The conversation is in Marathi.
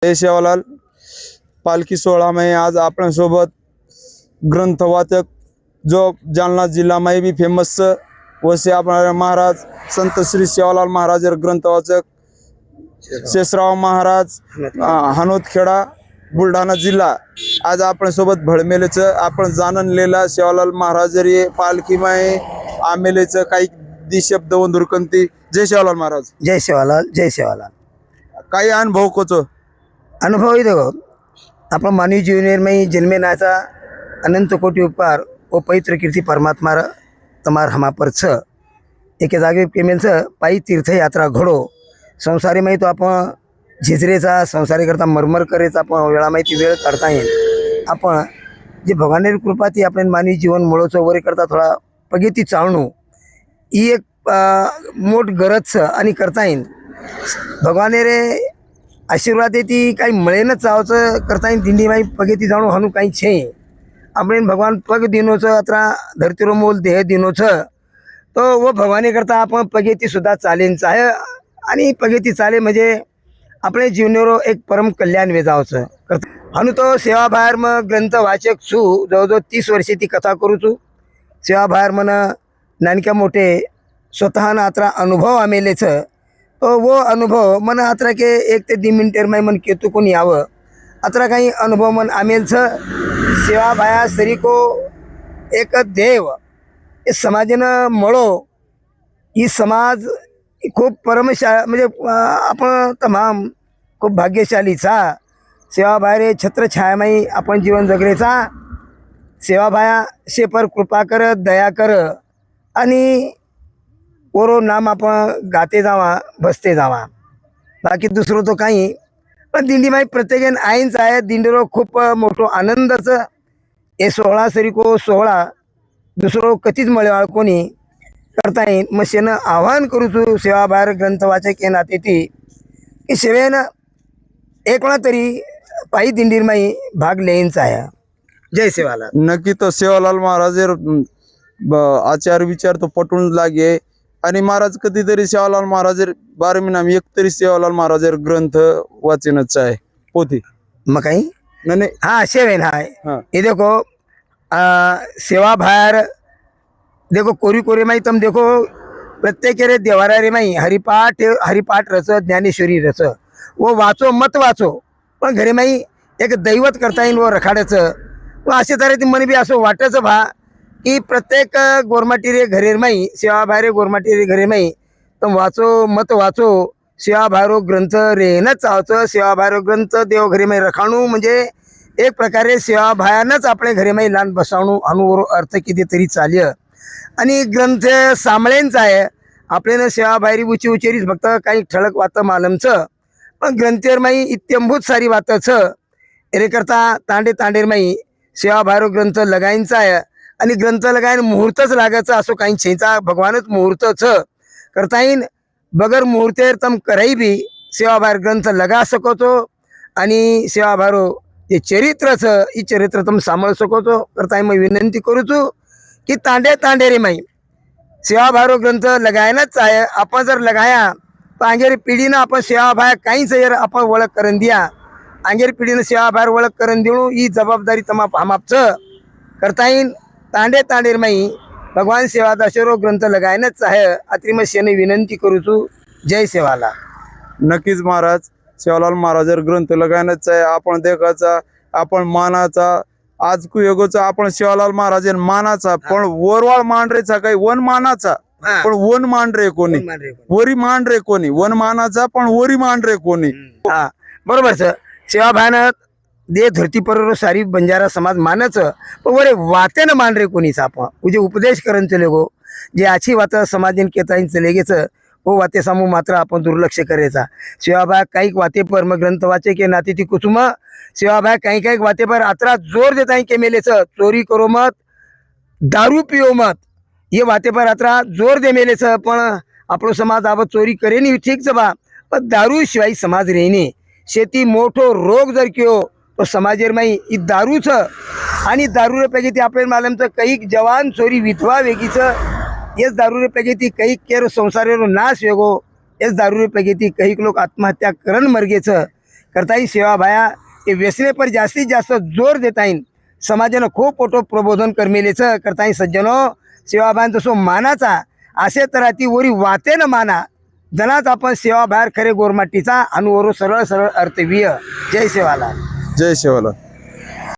जय सेवालाल पालखी सोहळा में आज आपण सोबत ग्रंथवाचक जो जालना जिला में भी फेमस वसे अपना महाराज संत श्री सेवालाल महाराज ग्रंथवाचक शेषराव महाराज हनोतखेडा बुलढाणा जिल्हा आज आपण सोबत भडमेलेच आपण जाणलेला सेवालाल महाराज पालखी में आमेलेच काही शब्द वंदुरकंती। जय सेवालाल महाराज। जय सेवालाल जय सेवालाल। काही अनुभव कोचो अनुभव ही देखो आपण मानवी जीवनेर में जन्मे नाचा अनंत कोटि उपकार ओ पवित्र कीर्ति परमात्मा तमार हमा पर छ एके जागे पेमेल छ पायी तीर्थयात्रा घडो संसारी माहिती तो आपण झिजरेचा संसारी करता मरमर करेचा आपण वेळा माहिती वेळ काढता येईल आपण जे भगवानेर कृपा ती आपण मानवी जीवन मुळोचं वरे करता थोडा पगेती चालणू ही एक मोठ गरज छ आणि करता येईल भगवानेरे आशीर्वाद येती काही मळेनं चावचं करता येईल दिंडी माई पगेती जाणू हनु काही छे आपण भगवान पग दिनोचं अत्रा धरतीरो मोल देह दिनोचं तो वो भगवाने करता आपण पगेती सुद्धा चालेन चाहे आणि पगेती चाले म्हणजे आपले जीवनावर एक परम कल्याण वेजावचं करता हनु तो सेवा बाहेर मग ग्रंथ वाचक छू जवळजवळ 30 वर्षे ती कथा करू छू सेवा बाहेर मन नानक्या मोठे स्वतःनं अत्रा अनुभव आमेलेच तो वो अनुभव मन अत्रा के 1 ते 2 मिनिटेर में मन केतु कोणी यावं अत्रा काही अनुभव मन आमेल छ सेवा भाया सरी को एक देव इस समाजनं मळो ही समाज खूप परमशा म्हणजे आपण तमाम खूप भाग्यशाली चा सेवा भायरे छत्रछायामाई आपण जीवन जगरेचा सेवा भाया शेपर कृपा कर दया कर आणि ओरो नाम आपण गाते जावा बसते जावा बाकी दुसरं तो काही पण दिंडी माई प्रत्येकन आईंच आहे दिंडीरो खूप मोठो आनंदाचं हे सोहळा सरी को सोहळा दुसरो कधीच मळेवाळ कोणी करता येईल मग शेनं आव्हान करू तू सेवा बाहेर ग्रंथ वाचक ये नाते ती की सेवेनं एक वेळा तरी पायी दिंडीर माई भाग लेईनच आहे। जय सेवालाल। नक्की तो सेवालाल महाराज आचार विचार तो पटून लागे आणि महाराज कधीतरी सेवालाल महाराज बारे में नाम एक तरी सेवालाल महाराज ग्रंथ वाचनच आहे पोथी मग काही नाही हाँ सेवेन हाय हाँ। ये देखो सेवा बाहेर देखो कोरी कोरी माई तुम देखो प्रत्येक रे देवारा रे माई हरिपाठ रच ज्ञानेश्वरी रच वो वाचो मत वाचो पण घरी माई एक दैवत करता येईल वो रखाड्याचं व असे तऱ्हे ती मन बी असं वाटायचं भा की प्रत्येक गोरमाटी रे घरे माई सेवा बाहेर गोरमाटी रे घरे माई तुम वाचो मत वाचो सेवा बाहेरो ग्रंथ रेनच चावचं सेवा बाहेरो ग्रंथ देव घरी माई रखाणू म्हणजे एक प्रकारे सेवा भायानंच आपले घरी माई लहान बसावणू अनु अर्थ किती तरी चाल्य आणि ग्रंथ सांभळेंच आहे आपल्यानं सेवा बाहेरी उची उचेरीच फक्त काही ठळक वातं मालमचं पण ग्रंथेर माई इत्यंभूत सारी वातच रे करता तांडे तांडेर माई सेवा बाहेरो ग्रंथ लगायचं आहे आणि ग्रंथ लगायन मुहूर्तच लागायचं असो काही छेचा भगवानच मुहूर्तच करता येईन बगर मुहूर्तेर तम कराई बी सेवा बाहेर ग्रंथ लगा सकोतो आणि सेवा बाहेरो जे चरित्रच ही चरित्र तुम सांभाळ सकोतो करता येईन मग विनंती करू तू की तांडे तांडे रे माई सेवा बाहेरो ग्रंथ लगायनाच आहे आपण जर लगाया तर आंगेर पिढीनं आपण सेवा बाहेर काहीच जर आपण ओळख करून द्या आंगेर पिढीनं सेवा बाहेर ओळख करून देऊ ही जबाबदारी तमा हमापचं करता येईन तांडे तांडेर माई भगवान सेवा दशरो ग्रंथ लगायनाच आहे अत्री मग शेने विनंती करू तू। जय सेवाला। नक्कीच महाराज सेवालाल महाराज ग्रंथ लगायनाच आहे आपण देखाचा आपण मानाचा आज कुयोगोचा आपण सेवालाल महाराज मानाचा पण वरवाळ मांडरेचा काही वन मानाचा पण वन मांडरे कोणी वरी मांडरे कोणी वन मानाचा पण वरी मांडरे कोणी हा बरोबर सर सेवा भान दे धरती पर सारी बंजारा समाज मानच पण वरे वाते न मान रे कोणीच आपण तुझे उपदेश करून चले गो जे आची वात समाजन केता चले गेच वो वाते समूह मात्र आपण दुर्लक्ष करायचा सेवाभाग काही वाते पर मग ग्रंथ वाचे के नाते ती कुसुम सेवाभाग काही काही वाते पर अतरा जोर देता के मेलेच चोरी करो मत दारू पिओ मत ये वाते पर अतरा जोर दे मेलेच पण आपलो समाज आव चोरी करे नहीं ठीक बा पण दारू शिवाय समाज रेने शेती मोठो रोग जर कियो तो समाजेर माई ही दारूच आणि दारू पैकी ती आपल्या मालमचं काही जवान चोरी विधवा वेगीचं येस दारू पैकी ती काही केर संसारेरो नाश वेगो येस दारू पैकी ती काही लोक आत्महत्या करण मर्गेचं करताई सेवा भाया એ વ્યસને પર જાસ્તીत जास्त जोर देता येईन समाजानं खूप मोठं प्रबोधन करमेलेचं करताई सज्जनो सेवाभायांचा सो मानाचा असे तर ती वरी वाते न माना जनाच आपण सेवा बाहेर खरे गोरमाटीचा आणि वरू सरळ सरळ अर्थवीय जय सेवाला जय शिवाला.